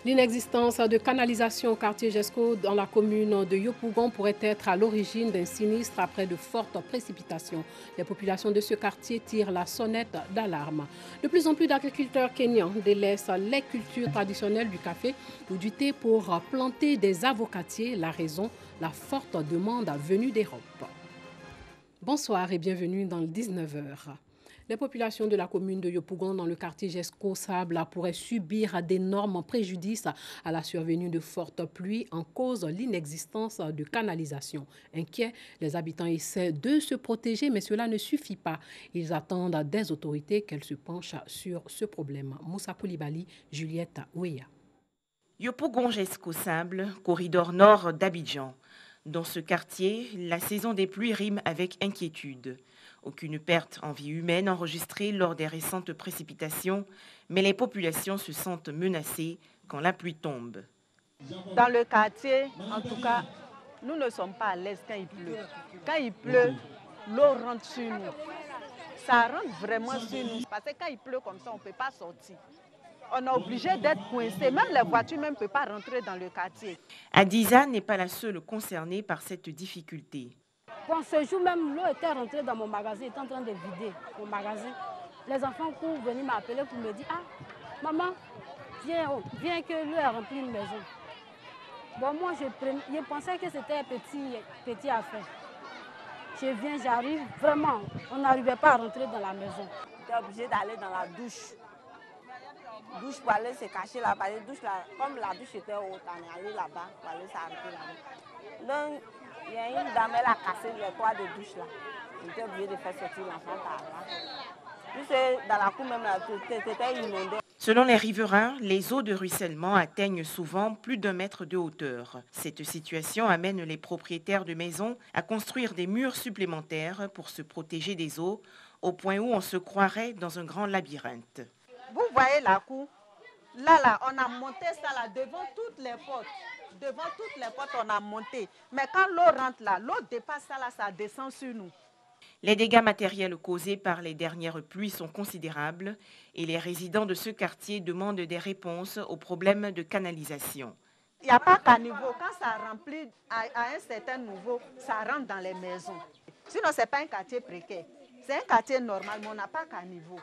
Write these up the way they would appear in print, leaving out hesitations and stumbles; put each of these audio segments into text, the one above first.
L'inexistence de canalisation au quartier Jesco dans la commune de Yopougon pourrait être à l'origine d'un sinistre après de fortes précipitations. Les populations de ce quartier tirent la sonnette d'alarme. De plus en plus d'agriculteurs kenyans délaissent les cultures traditionnelles du café ou du thé pour planter des avocatiers. La raison, la forte demande venue d'Europe. Bonsoir et bienvenue dans le 19h. Les populations de la commune de Yopougon dans le quartier Jesco-Sable pourraient subir d'énormes préjudices à la survenue de fortes pluies en cause l'inexistence de canalisation. Inquiets, les habitants essaient de se protéger, mais cela ne suffit pas. Ils attendent des autorités qu'elles se penchent sur ce problème. Moussa Koulibaly, Juliette Ouéa. Yopougon Jesco-Sable, corridor nord d'Abidjan. Dans ce quartier, la saison des pluies rime avec inquiétude. Aucune perte en vie humaine enregistrée lors des récentes précipitations, mais les populations se sentent menacées quand la pluie tombe. Dans le quartier, en tout cas, nous ne sommes pas à l'aise quand il pleut. Quand il pleut, l'eau rentre sur nous. Ça rentre vraiment sur nous. Parce que quand il pleut comme ça, on ne peut pas sortir. On est obligé d'être coincé. Même les voitures ne peuvent pas rentrer dans le quartier. Adiza n'est pas la seule concernée par cette difficulté. Bon, ce jour même, l'eau était rentrée dans mon magasin, était en train de vider mon magasin. Les enfants courent venir m'appeler pour me dire « Ah, maman, viens que l'eau a rempli une maison. » Bon, moi, je pensais que c'était petit affaire. Je viens, j'arrive, vraiment, on n'arrivait pas à rentrer dans la maison. J'étais obligée d'aller dans la douche. Douche pour aller se cacher là-bas. Comme la douche était haute, on est allé là-bas pour aller s'arrêter là-bas. Donc, il y a une dame, elle a cassé le toit de douche là. J'étais obligée de faire sortir l'enfant par là. Puis dans la cour même, c'était inondé. Selon les riverains, les eaux de ruissellement atteignent souvent plus d'1 mètre de hauteur. Cette situation amène les propriétaires de maisons à construire des murs supplémentaires pour se protéger des eaux, au point où on se croirait dans un grand labyrinthe. Vous voyez la cour? Là, on a monté ça là devant toutes les portes. Devant toutes les portes, on a monté. Mais quand l'eau rentre là, l'eau dépasse ça là, ça descend sur nous. Les dégâts matériels causés par les dernières pluies sont considérables et les résidents de ce quartier demandent des réponses aux problèmes de canalisation. Il n'y a pas qu'à niveau. Quand ça remplit à un certain niveau, ça rentre dans les maisons. Sinon, ce n'est pas un quartier précaire. C'est un quartier normal, mais on n'a pas qu'à niveau.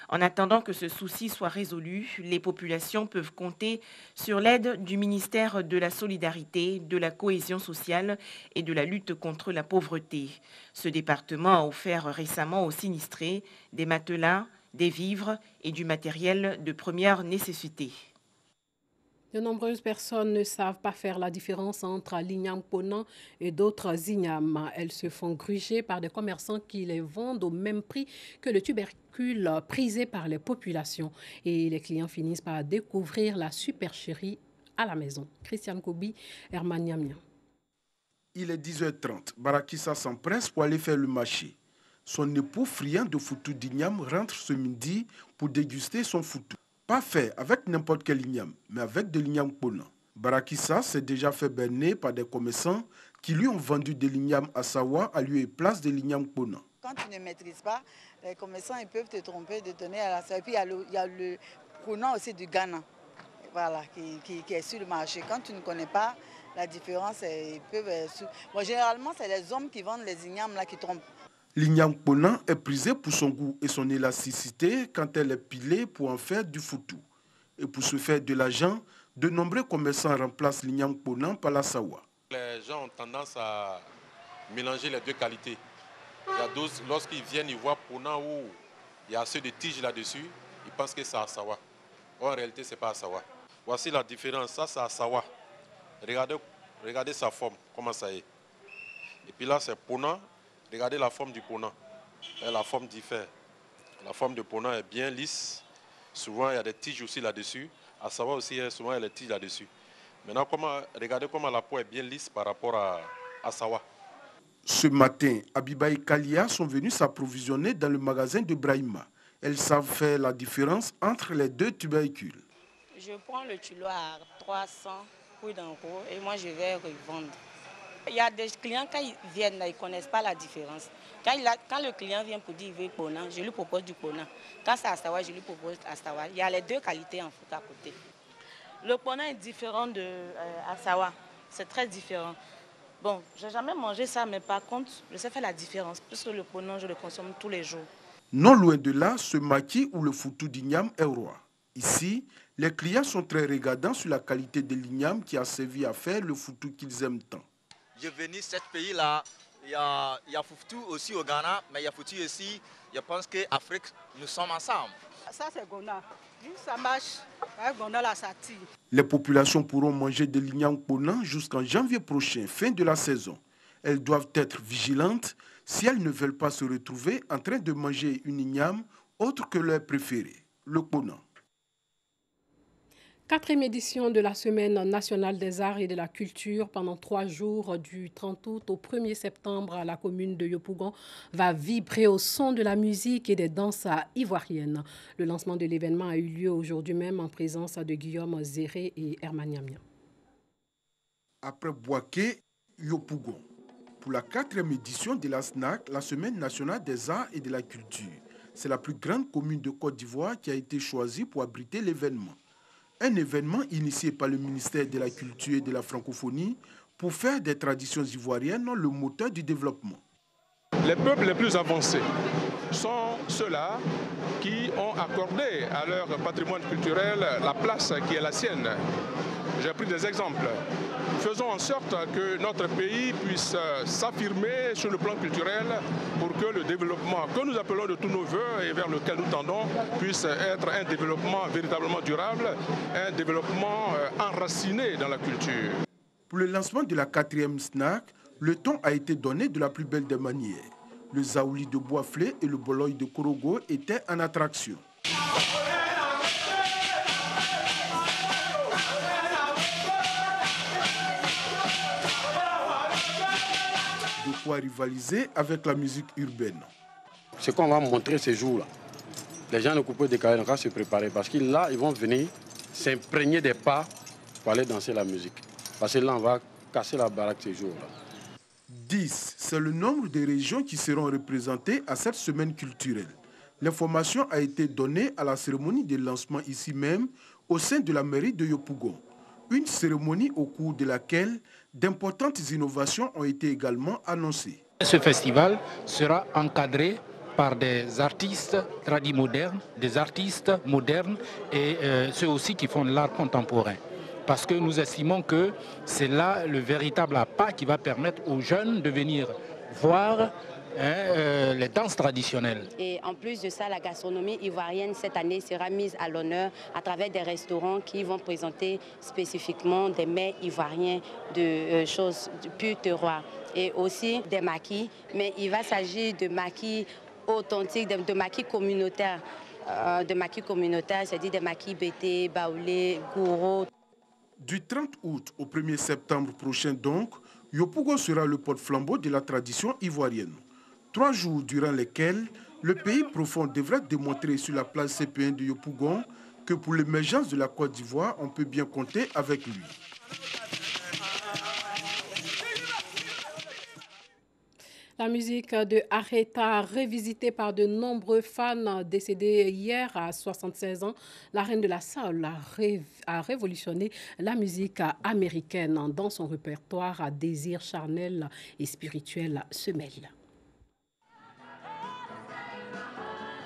En attendant que ce souci soit résolu, les populations peuvent compter sur l'aide du ministère de la Solidarité, de la Cohésion sociale et de la lutte contre la pauvreté. Ce département a offert récemment aux sinistrés des matelas, des vivres et du matériel de première nécessité. De nombreuses personnes ne savent pas faire la différence entre l'igname ponant et d'autres ignames. Elles se font gruger par des commerçants qui les vendent au même prix que le tubercule prisé par les populations. Et les clients finissent par découvrir la supercherie à la maison. Christiane Kobi, Herman Niamniam. Il est 10h30. Barakissa s'empresse pour aller faire le marché. Son époux, friand de foutou d'igname, rentre ce midi pour déguster son foutou. Pas fait avec n'importe quel igname, mais avec de l'igname ponant. Barakissa s'est déjà fait berner par des commerçants qui lui ont vendu de l'igname à Sawa à lieu et place de l'igname ponant. Quand tu ne maîtrises pas, les commerçants ils peuvent te tromper de donner à la Sawa. Et puis il y a le ponant aussi du Ghana, voilà, qui est sur le marché. Quand tu ne connais pas la différence, ils peuvent... Bon, généralement, c'est les hommes qui vendent les ignames là qui trompent. L'igname ponant est prisée pour son goût et son élasticité quand elle est pilée pour en faire du foutou. Et pour se faire de l'argent, de nombreux commerçants remplacent l'igname ponant par la sawa. Les gens ont tendance à mélanger les deux qualités. Lorsqu'ils viennent, ils voient ponant où il y a assez de tiges là-dessus, ils pensent que c'est à sawa. En réalité, ce n'est pas à sawa. Voici la différence. Ça, c'est à sawa. Regardez sa forme, comment ça est. Et puis là, c'est ponant. Regardez la forme du ponant. Et la forme diffère. La forme du ponant est bien lisse. Souvent, il y a des tiges aussi là-dessus. À savoir aussi, souvent, il y a des tiges là-dessus. Maintenant, regardez comment la peau est bien lisse par rapport à sawa. Ce matin, Abiba et Kalia sont venus s'approvisionner dans le magasin de Brahima. Elles savent faire la différence entre les deux tubercules. Je prends le kilo à 300 coups d'euros et moi, je vais revendre. Il y a des clients, quand ils viennent, là, ils ne connaissent pas la différence. Quand le client vient pour dire qu'il veut ponant, je lui propose du ponant. Quand c'est Astawa, je lui propose Astawa. Il y a les deux qualités en foot à côté. Le ponant est différent de Assawa. C'est très différent. Bon, j'ai jamais mangé ça, mais par contre, je sais faire la différence. Puisque le ponant, je le consomme tous les jours. Non loin de là, ce maquis ou le foutou d'igname est roi. Ici, les clients sont très regardants sur la qualité de l'igname qui a servi à faire le foutou qu'ils aiment tant. Je venu ce pays-là, il y a foutou aussi au Ghana, mais il y a foutu ici. Je pense qu'Afrique, nous sommes ensemble. Ça, c'est Gona. Ça marche. Gona, là, ça tire. Les populations pourront manger de l'igname ponant jusqu'en janvier prochain, fin de la saison. Elles doivent être vigilantes si elles ne veulent pas se retrouver en train de manger une igname autre que leur préféré, le ponant. 4e édition de la Semaine nationale des arts et de la culture pendant 3 jours du 30 août au 1er septembre à la commune de Yopougon va vibrer au son de la musique et des danses ivoiriennes. Le lancement de l'événement a eu lieu aujourd'hui même en présence de Guillaume Zéré et Herman Niamia. Après Boaké, Yopougon. Pour la 4e édition de la SNAC, la Semaine nationale des arts et de la culture. C'est la plus grande commune de Côte d'Ivoire qui a été choisie pour abriter l'événement. Un événement initié par le ministère de la Culture et de la Francophonie pour faire des traditions ivoiriennes le moteur du développement. Les peuples les plus avancés sont ceux-là qui ont accordé à leur patrimoine culturel la place qui est la sienne. J'ai pris des exemples. Faisons en sorte que notre pays puisse s'affirmer sur le plan culturel pour que le développement que nous appelons de tous nos voeux et vers lequel nous tendons puisse être un développement véritablement durable, un développement enraciné dans la culture. Pour le lancement de la 4e SNAC, le ton a été donné de la plus belle des manières. Le zaouli de Boisflé et le boloy de Korogo étaient en attraction. De quoi rivaliser avec la musique urbaine. Ce qu'on va montrer ces jours-là, les gens de Coupe de Carré vont se préparer parce que là, ils vont venir s'imprégner des pas pour aller danser la musique. Parce que là, on va casser la baraque ces jours-là. 10, c'est le nombre de régions qui seront représentées à cette semaine culturelle. L'information a été donnée à la cérémonie de lancement ici même, au sein de la mairie de Yopougon. Une cérémonie au cours de laquelle d'importantes innovations ont été également annoncées. Ce festival sera encadré par des artistes tradimodernes, des artistes modernes et ceux aussi qui font de l'art contemporain. Parce que nous estimons que c'est là le véritable appât qui va permettre aux jeunes de venir voir les danses traditionnelles. Et en plus de ça, la gastronomie ivoirienne cette année sera mise à l'honneur à travers des restaurants qui vont présenter spécifiquement des mets ivoiriens de choses du pur terroir et aussi des maquis, mais il va s'agir de maquis authentiques, de maquis communautaires. C'est-à-dire des maquis bété, baoulé, gouro. Du 30 août au 1er septembre prochain donc, Yopougon sera le porte-flambeau de la tradition ivoirienne. 3 jours durant lesquels le pays profond devrait démontrer sur la place CP1 de Yopougon que pour l'émergence de la Côte d'Ivoire, on peut bien compter avec lui. La musique de Aretha, revisitée par de nombreux fans décédés hier à 76 ans, la reine de la soul a révolutionné la musique américaine dans son répertoire à désir charnel et spirituel se mêle.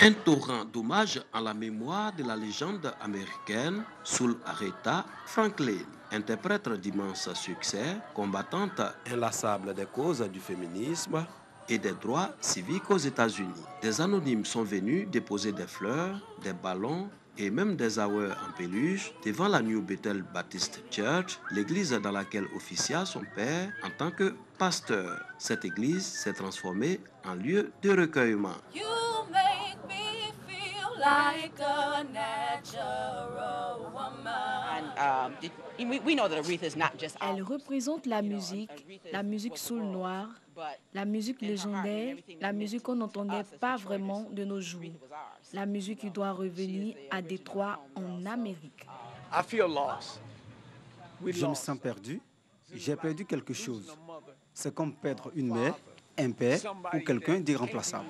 Un torrent d'hommage à la mémoire de la légende américaine Soul Aretha Franklin, interprète d'immense succès, combattante inlassable des causes du féminisme et des droits civiques aux États-Unis. Des anonymes sont venus déposer des fleurs, des ballons et même des aouers en peluche devant la New Bethel Baptist Church, l'église dans laquelle officia son père en tant que pasteur. Cette église s'est transformée en lieu de recueillement. Like a natural woman. We know that Aretha is not just Elle représente la musique soul noire, la musique légendaire, la musique qu'on n'entendait pas vraiment de nos jours, la musique qui doit revenir à Détroit en Amérique. Je me sens perdu, j'ai perdu quelque chose. C'est comme perdre une mère, un père ou quelqu'un d'irremplaçable.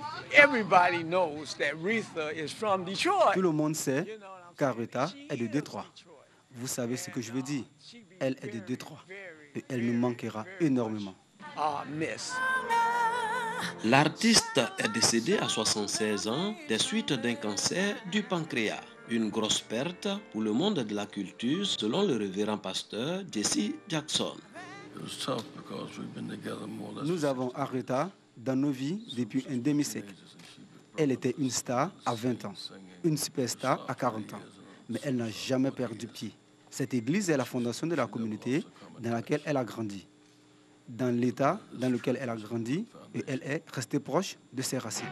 Tout le monde sait qu'Aretha est de Détroit. Vous savez ce que je veux dire. Elle est de Détroit et elle nous manquera énormément. L'artiste est décédé à 76 ans des suites d'un cancer du pancréas. Une grosse perte pour le monde de la culture, selon le révérend pasteur Jesse Jackson. Nous avons Aretha dans nos vies depuis un demi-siècle. Elle était une star à 20 ans, une superstar à 40 ans, mais elle n'a jamais perdu pied. Cette église est la fondation de la communauté dans laquelle elle a grandi, dans l'état dans lequel elle a grandi, et elle est restée proche de ses racines.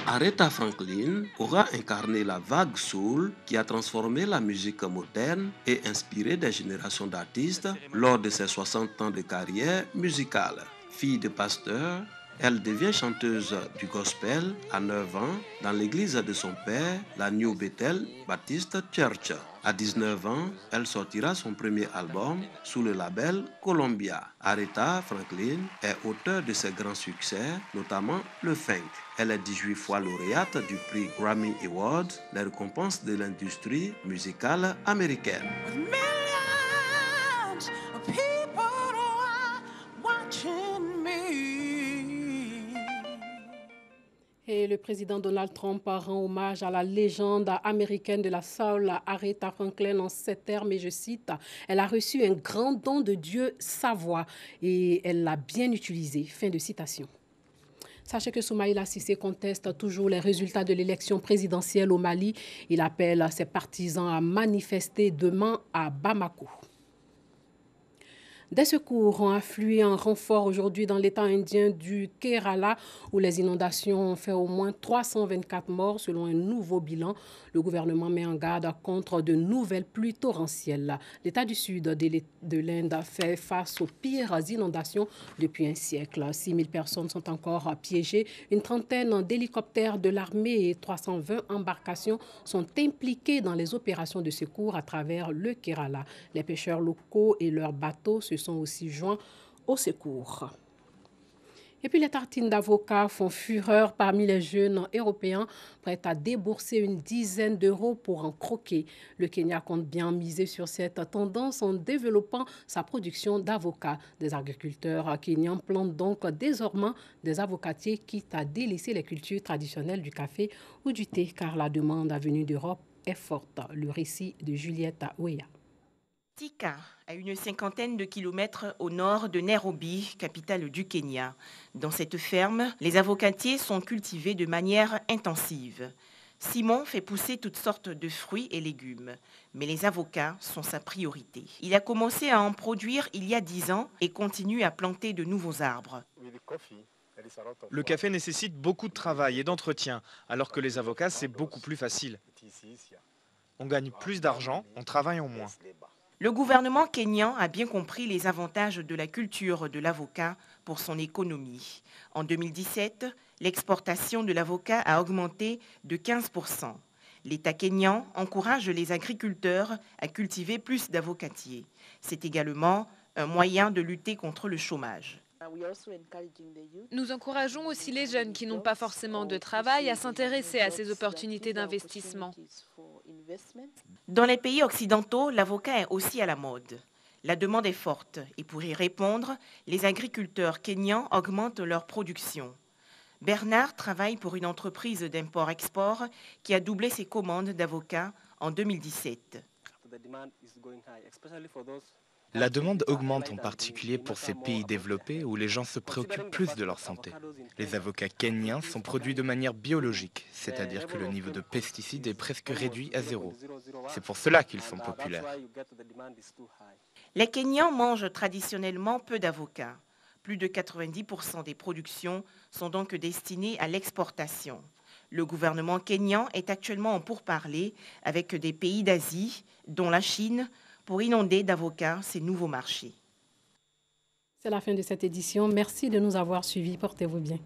Aretha Franklin aura incarné la vague soul qui a transformé la musique moderne et inspiré des générations d'artistes lors de ses 60 ans de carrière musicale. Fille de pasteur, elle devient chanteuse du gospel à 9 ans dans l'église de son père, la New Bethel Baptist Church. À 19 ans, elle sortira son premier album sous le label Columbia. Aretha Franklin est auteure de ses grands succès, notamment le funk. Elle est 18 fois lauréate du prix Grammy Award, les récompenses de l'industrie musicale américaine. Et le président Donald Trump rend hommage à la légende américaine de la soul, Aretha Franklin, en ces termes, et je cite, « Elle a reçu un grand don de Dieu, sa voix, et elle l'a bien utilisé. » Fin de citation. Sachez que Soumaïla Cissé conteste toujours les résultats de l'élection présidentielle au Mali. Il appelle ses partisans à manifester demain à Bamako. Des secours ont afflué en renfort aujourd'hui dans l'État indien du Kerala où les inondations ont fait au moins 324 morts selon un nouveau bilan. Le gouvernement met en garde contre de nouvelles pluies torrentielles. L'État du sud de l'Inde fait face aux pires inondations depuis un siècle. 6 000 personnes sont encore piégées. Une trentaine d'hélicoptères de l'armée et 320 embarcations sont impliquées dans les opérations de secours à travers le Kerala. Les pêcheurs locaux et leurs bateaux se sont aussi joints au secours. Et puis les tartines d'avocat font fureur parmi les jeunes européens prêts à débourser une dizaine d'euros pour en croquer. Le Kenya compte bien miser sur cette tendance en développant sa production d'avocats. Des agriculteurs kenyans plantent donc désormais des avocatiers quitte à délaisser les cultures traditionnelles du café ou du thé car la demande venue d'Europe est forte. Le récit de Juliette Ouéa. Tika, à une cinquantaine de kilomètres au nord de Nairobi, capitale du Kenya. Dans cette ferme, les avocatiers sont cultivés de manière intensive. Simon fait pousser toutes sortes de fruits et légumes, mais les avocats sont sa priorité. Il a commencé à en produire il y a 10 ans et continue à planter de nouveaux arbres. Le café nécessite beaucoup de travail et d'entretien, alors que les avocats, c'est beaucoup plus facile. On gagne plus d'argent en travaillant moins. Le gouvernement kényan a bien compris les avantages de la culture de l'avocat pour son économie. En 2017, l'exportation de l'avocat a augmenté de 15%. L'État kényan encourage les agriculteurs à cultiver plus d'avocatiers. C'est également un moyen de lutter contre le chômage. Nous encourageons aussi les jeunes qui n'ont pas forcément de travail à s'intéresser à ces opportunités d'investissement. Dans les pays occidentaux, l'avocat est aussi à la mode. La demande est forte et pour y répondre, les agriculteurs kényans augmentent leur production. Bernard travaille pour une entreprise d'import-export qui a doublé ses commandes d'avocats en 2017. La demande augmente en particulier pour ces pays développés où les gens se préoccupent plus de leur santé. Les avocats kenyans sont produits de manière biologique, c'est-à-dire que le niveau de pesticides est presque réduit à 0. C'est pour cela qu'ils sont populaires. Les Kenyans mangent traditionnellement peu d'avocats. Plus de 90% des productions sont donc destinées à l'exportation. Le gouvernement kényan est actuellement en pourparlers avec des pays d'Asie, dont la Chine, pour inonder d'avocats ces nouveaux marchés. C'est la fin de cette édition. Merci de nous avoir suivis. Portez-vous bien.